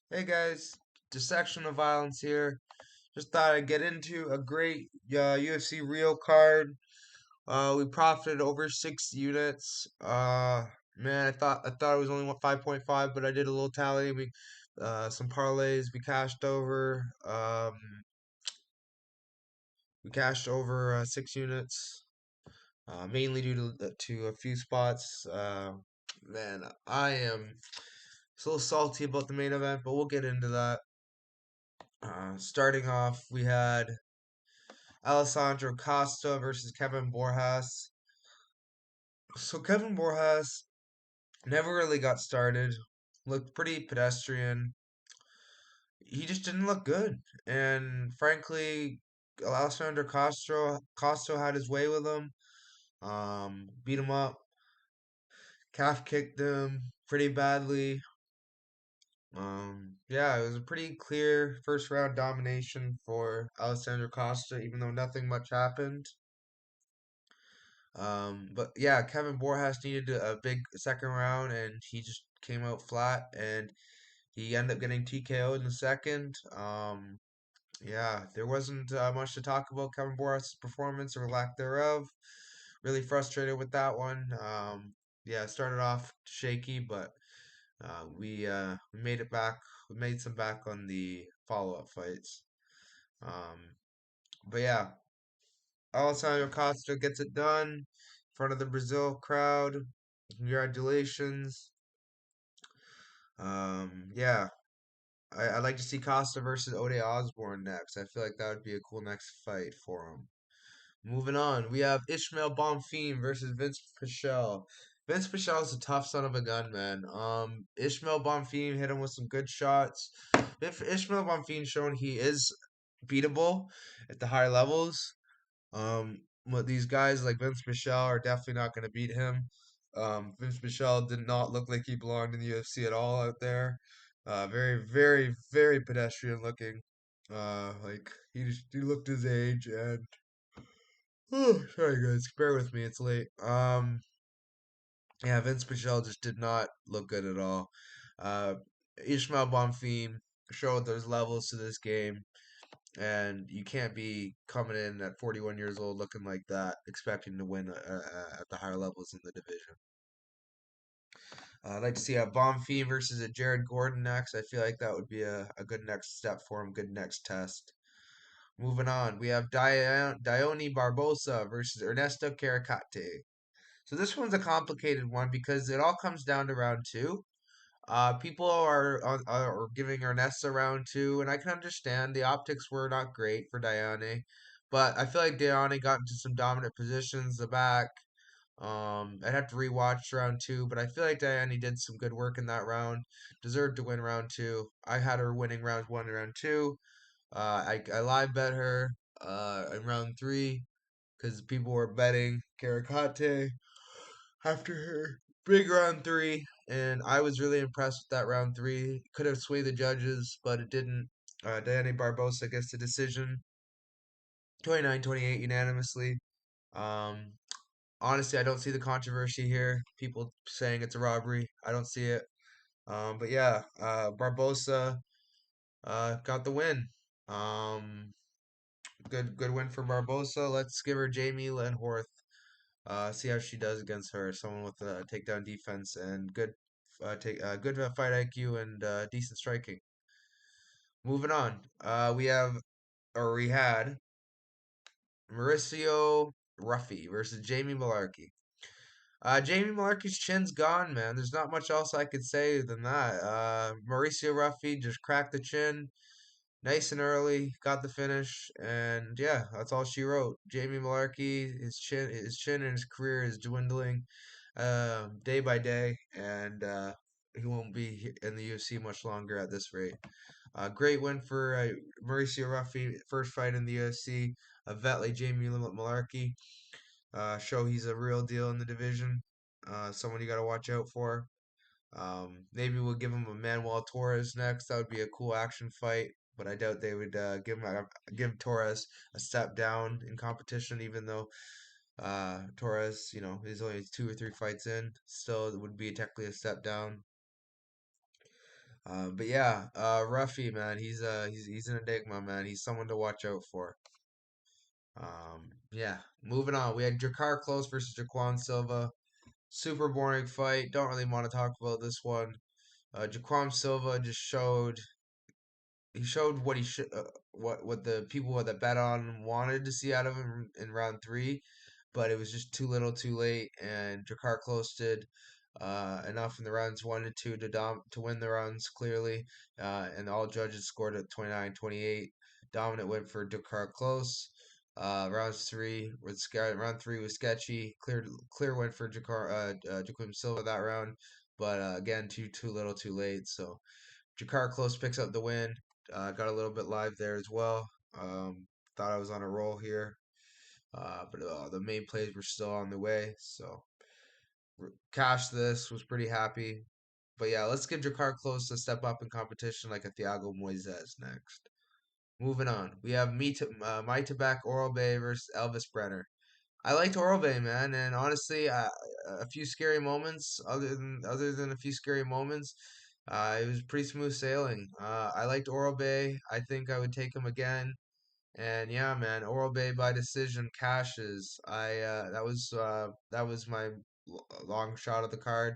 Hey guys, Dissection of Violence here. Just thought I'd get into a great UFC Rio card. We profited over 6 units. Man, I thought it was only 5.5, but I did a little tally. We some parlays. We cashed over 6 units. Mainly due to a few spots. Man, I am a little salty about the main event, but we'll get into that. Starting off, we had Alessandro Costa versus Kevin Borjas. So Kevin Borjas never really got started. Looked pretty pedestrian. He just didn't look good. And frankly, Alessandro Costa had his way with him. Beat him up. Calf kicked him pretty badly. Yeah, it was a pretty clear first round domination for Alessandro Costa, even though nothing much happened. But yeah, Kevin Borjas needed a big second round, and he just came out flat, and he ended up getting TKO'd in the second. Yeah, there wasn't much to talk about Kevin Borjas' performance or lack thereof. Really frustrated with that one. Yeah, it started off shaky, but we made it back. We made some back on the follow-up fights. Um, but yeah, Alessandro Costa gets it done in front of the Brazil crowd. Congratulations. Yeah, I'd like to see Costa versus Ode Osborne next. I feel like that would be a cool next fight for him. Moving on, we have Ishmael Bonfim versus Vince Pichel. Vince Pichel is a tough son of a gun, man. Ishmael Bonfim hit him with some good shots. If Ishmael Bonfim shown he is beatable at the higher levels, but these guys like Vince Michelle are definitely not going to beat him. Vince Michelle did not look like he belonged in the UFC at all out there. Very, very, very pedestrian looking. Like he looked his age and oh, sorry guys, bear with me, it's late. Yeah, Vince Michelle just did not look good at all. Uh, Ishmael Bonfim showed there's levels to this game. And you can't be coming in at 41 years old looking like that, expecting to win at the higher levels in the division. I'd like to see a Bonfim versus a Jared Gordon next. I feel like that would be a good next step for him, good next test. Moving on, we have Dione Barbosa versus Ernesto Caracate. So this one's a complicated one because it all comes down to round two. People are giving Ernesta round two, and I can understand the optics were not great for Diane, but I feel like Diane got into some dominant positions, the back. I'd have to rewatch round two, but I feel like Diane did some good work in that round. Deserved to win round two. I had her winning round one and round two. I live bet her in round three because people were betting Karakate after her big round three, and I was really impressed with that round three. Could have swayed the judges, but it didn't. Danny Barbosa gets the decision 29-28 unanimously. Um, Honestly, I don't see the controversy here. People saying it's a robbery. I don't see it. But yeah, Barbosa got the win. Um, good win for Barbosa. Let's give her Jamie Lenhorth. See how she does against her. Someone with takedown defense and good fight IQ and decent striking. Moving on, we had Mauricio Ruffy versus Jamie Malarkey. Jamie Malarkey's chin's gone, man. There's not much else I could say than that. Mauricio Ruffy just cracked the chin nice and early, got the finish, and yeah, that's all she wrote. Jamie Malarkey, his chin and his career is dwindling day by day, and he won't be in the UFC much longer at this rate. Great win for Mauricio Ruffy, first fight in the UFC. A vet like Jamie Malarkey, show he's a real deal in the division. Someone you got to watch out for. Maybe we'll give him a Manuel Torres next. That would be a cool action fight, but I doubt they would give Torres a step down in competition, even though Torres, he's only 2 or 3 fights in. Still, it would be technically a step down. But yeah, Ruffy, man, he's an enigma, man. He's someone to watch out for. Yeah, moving on. We had Jakar Close versus Jaquan Silva. Super boring fight. Don't really want to talk about this one. Jaquan Silva just showed what he should what the people that bet on him wanted to see out of him in round three, but it was just too little, too late. And Jakar Close did enough in the rounds one and two to win the rounds clearly, and all judges scored at 29-28. Dominant win for Jakar Close. Round three was sketchy. Clear win for Jaquim Silva that round, but again too little, too late. So Jakar Close picks up the win. Got a little bit live there as well. Thought I was on a roll here, but the main plays were still on the way. So cashed this, was pretty happy. But yeah, let's give Jakar Close to step up in competition like a Thiago Moises next. Moving on, we have My Tobacco Oral Bay versus Elvis Brenner. I liked Oral Bay, man, and honestly, a few scary moments. Other than a few scary moments, it was pretty smooth sailing. I liked Oral Bay. I think I would take him again. And yeah, man, Oral Bay by decision cashes. That was my long shot of the card,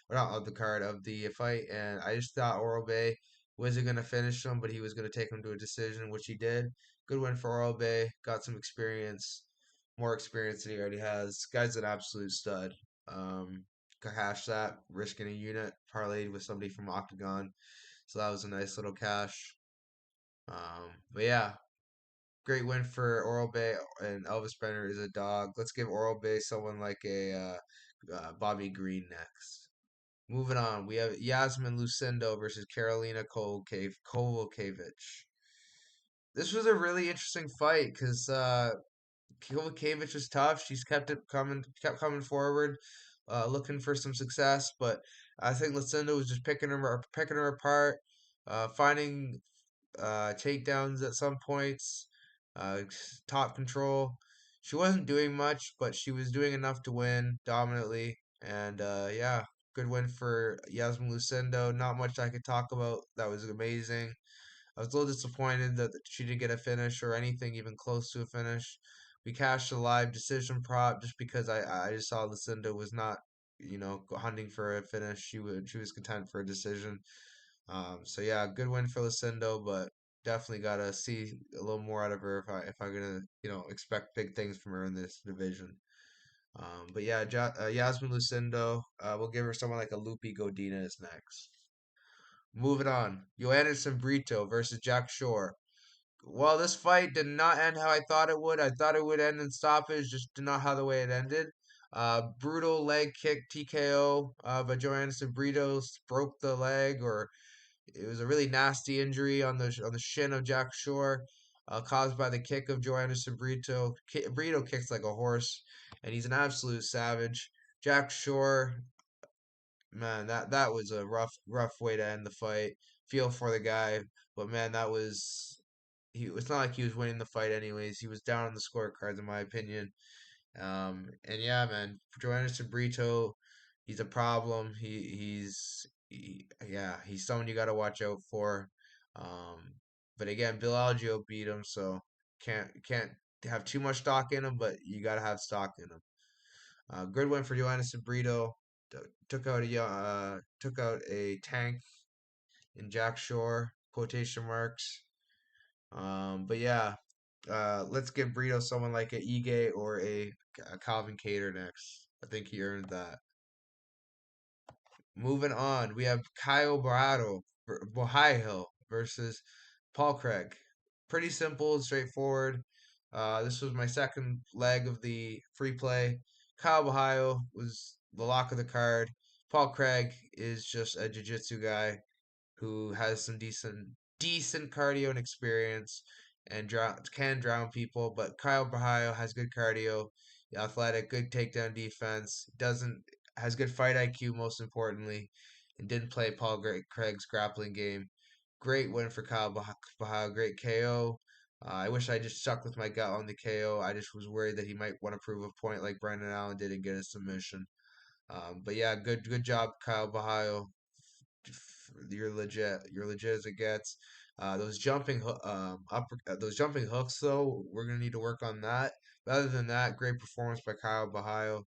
or not of the card of the fight, and I just thought Oral Bay wasn't gonna finish him, but he was gonna take him to a decision, which he did. Good win for Oral Bay. Got some experience, more experience than he already has. Guy's an absolute stud. Um, Cash that, risking a unit, parlayed with somebody from Octagon, so that was a nice little cash. But yeah, great win for Oral Bay, and Elvis Brenner is a dog. Let's give Oral Bay someone like a Bobby Green next. Moving on, we have Yasmin Lucindo versus Karolina Kovalevich. This was a really interesting fight because Kovalevich was tough. She's kept coming forward, looking for some success, but I think Lucindo was just picking her apart, finding takedowns at some points, uh, top control. She wasn't doing much, but she was doing enough to win dominantly. And yeah, good win for Yasmin Lucindo. Not much I could talk about. That was amazing. I was a little disappointed that she didn't get a finish or anything even close to a finish. We cashed a live decision prop just because I just saw Lucinda was not hunting for a finish. She was content for a decision. So yeah, good win for Lucindo, but definitely gotta see a little more out of her if I'm gonna expect big things from her in this division. But yeah, Yasmin Lucindo, we'll give her someone like a Lupi Godinez next. Moving on, Joannis Brito versus Jack Shore. Well, this fight did not end how I thought it would. I thought it would end in stoppage, just not how the way it ended. Brutal leg kick TKO by Joannis Brito, broke the leg, or it was a really nasty injury on the shin of Jack Shore, caused by the kick of Joannis Brito. Brito kicks like a horse, and he's an absolute savage. Jack Shore, man, that was a rough way to end the fight. Feel for the guy, but man, that was he. It's not like he was winning the fight anyways. He was down on the scorecards, in my opinion. And yeah, man, Joannis Brito, he's a problem. Yeah, he's someone you got to watch out for. Um, but again, Bill Algeo beat him, so can't have too much stock in him, but you got to have stock in him. Good win for Joannis Brito. Took out a tank in Jack Shore quotation marks. But yeah, let's give Brito someone like a Ige or a Calvin Cater next. I think he earned that. Moving on, we have Kyle Bohio versus Paul Craig. Pretty simple and straightforward. This was my second leg of the free play. Kyle Bohio was the lock of the card. Paul Craig is just a jiu-jitsu guy who has some decent cardio and experience and can drown people. But Kyle Bahio has good cardio, athletic, good takedown defense. Doesn't Has good fight IQ most importantly, and didn't play Craig's grappling game. Great win for Kyle Bahio. Great KO. I wish I just stuck with my gut on the KO. I just was worried that he might want to prove a point like Brendan Allen did and get a submission. But yeah, good job, Kyle Bahio. you're legit. You're legit as it gets. Those jumping those jumping hooks though, we're gonna need to work on that. But other than that, great performance by Kyle Bahayo.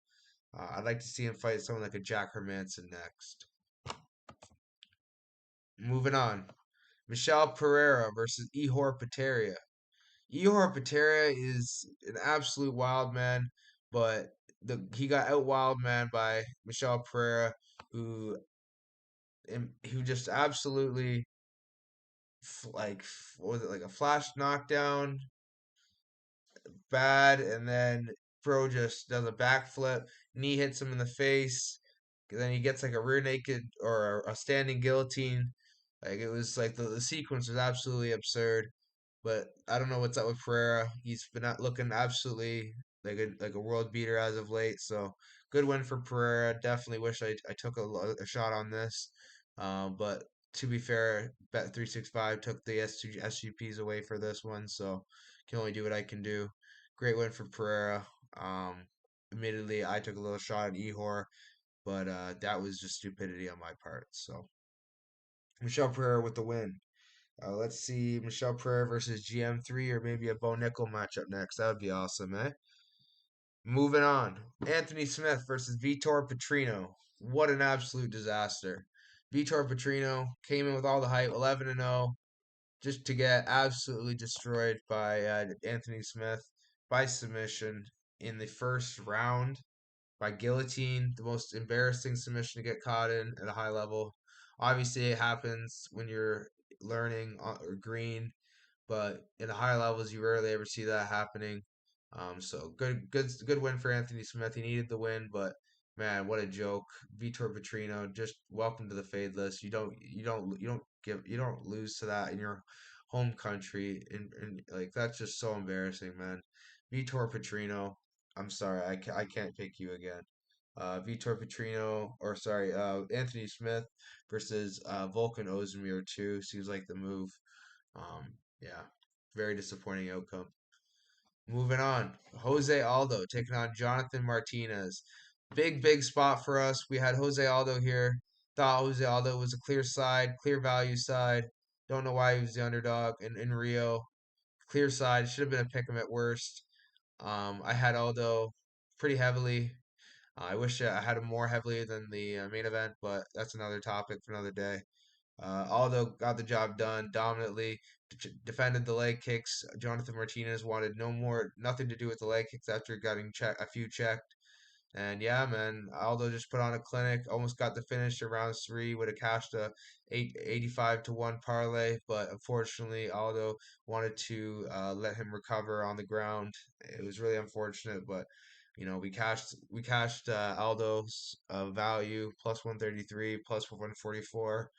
I'd like to see him fight someone like a Jack Hermanson next. Moving on, Michelle Pereira versus Ihor Peteria. Ihor Peteria is an absolute wild man, but he got out wild man by Michelle Pereira, who who just absolutely like what was it, like a flash knockdown, bad, and then Bro just does a backflip, knee hits him in the face, then he gets like a rear naked or a standing guillotine. Like it was like the sequence was absolutely absurd. But I don't know what's up with Pereira. He's been not looking absolutely like a world beater as of late. So good win for Pereira. Definitely wish I took a shot on this. But to be fair, Bet365 took the SGPs away for this one, so can only do what I can do. Great win for Pereira. Um, Admittedly, I took a little shot at Ehor, but that was just stupidity on my part. So Michelle Pereira with the win. Let's see Michelle Pereira versus GM3 or maybe a Bo Nickel matchup next. That would be awesome, eh? Moving on. Anthony Smith versus Vitor Petrino. What an absolute disaster. Vitor Petrino came in with all the hype, 11 and 0, just to get absolutely destroyed by Anthony Smith by submission in the first round by guillotine, the most embarrassing submission to get caught in at a high level. Obviously, it happens when you're learning or green, but in the higher levels, you rarely ever see that happening. So good win for Anthony Smith. He needed the win, but man, what a joke! Vitor Petrino, just welcome to the fade list. You don't lose to that in your home country, and like that's just so embarrassing, man. Vitor Petrino, I'm sorry, I can't pick you again. Vitor Petrino, or sorry, Anthony Smith versus Volkan Ozdemir 2 seems like the move. Yeah, very disappointing outcome. Moving on, Jose Aldo taking on Jonathan Martinez. Big spot for us. We had Jose Aldo here. Thought Jose Aldo was a clear side, clear value side. Don't know why he was the underdog in Rio. Clear side. Should have been a pick him at worst. I had Aldo pretty heavily. I wish I had him more heavily than the main event, but that's another topic for another day. Aldo got the job done dominantly, defended the leg kicks. Jonathan Martinez wanted nothing to do with the leg kicks after getting a few checked. And yeah, man, Aldo just put on a clinic. Almost got the finish in round three. Would have cashed a 85 to 1 parlay, but unfortunately, Aldo wanted to let him recover on the ground. It was really unfortunate, but we cashed Aldo's value plus 133, plus 144.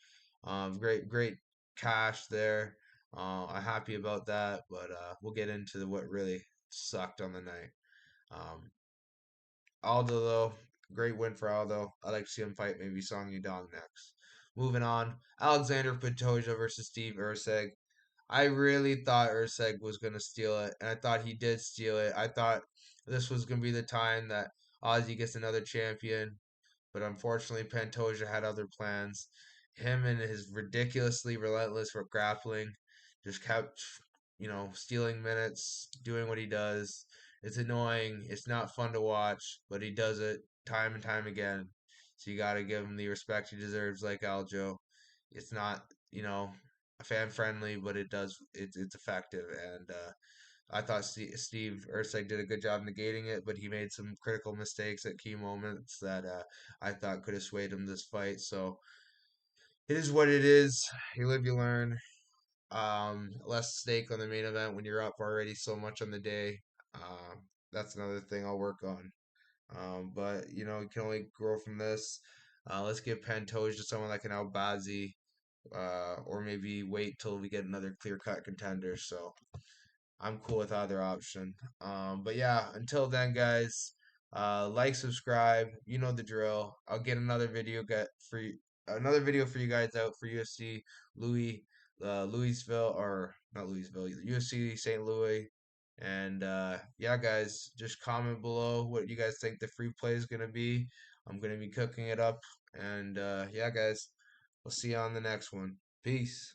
Great cash there. I'm happy about that, but we'll get into what really sucked on the night. Um, Aldo, though, great win for Aldo. I'd like to see him fight maybe Song Yudong next. Moving on, Alexander Pantoja versus Steve Erceg. I really thought Erceg was going to steal it, and I thought he did steal it. I thought this was going to be the time that Ozzy gets another champion, but unfortunately, Pantoja had other plans. Him and his ridiculously relentless grappling just kept, stealing minutes, doing what he does. It's annoying. It's not fun to watch, but he does it time and time again. So you got to give him the respect he deserves, like Aljo. It's not, fan friendly, but it's effective. And I thought Steve Erceg did a good job negating it, but he made some critical mistakes at key moments that I thought could have swayed him this fight. So it is what it is. You live, you learn. Less stake on the main event when you're up already so much on the day. That's another thing I'll work on. But you can only grow from this. Let's give Pantoja to someone like an Albazi, or maybe wait till we get another clear cut contender. So I'm cool with either option. But yeah, until then, guys, like, subscribe. You know the drill. I'll get another video for you guys out for UFC Louisville, or not Louisville, UFC St. Louis. And yeah, guys, just comment below what you guys think the free play is gonna be. I'm gonna be cooking it up. And yeah, guys. We'll see you on the next one. Peace.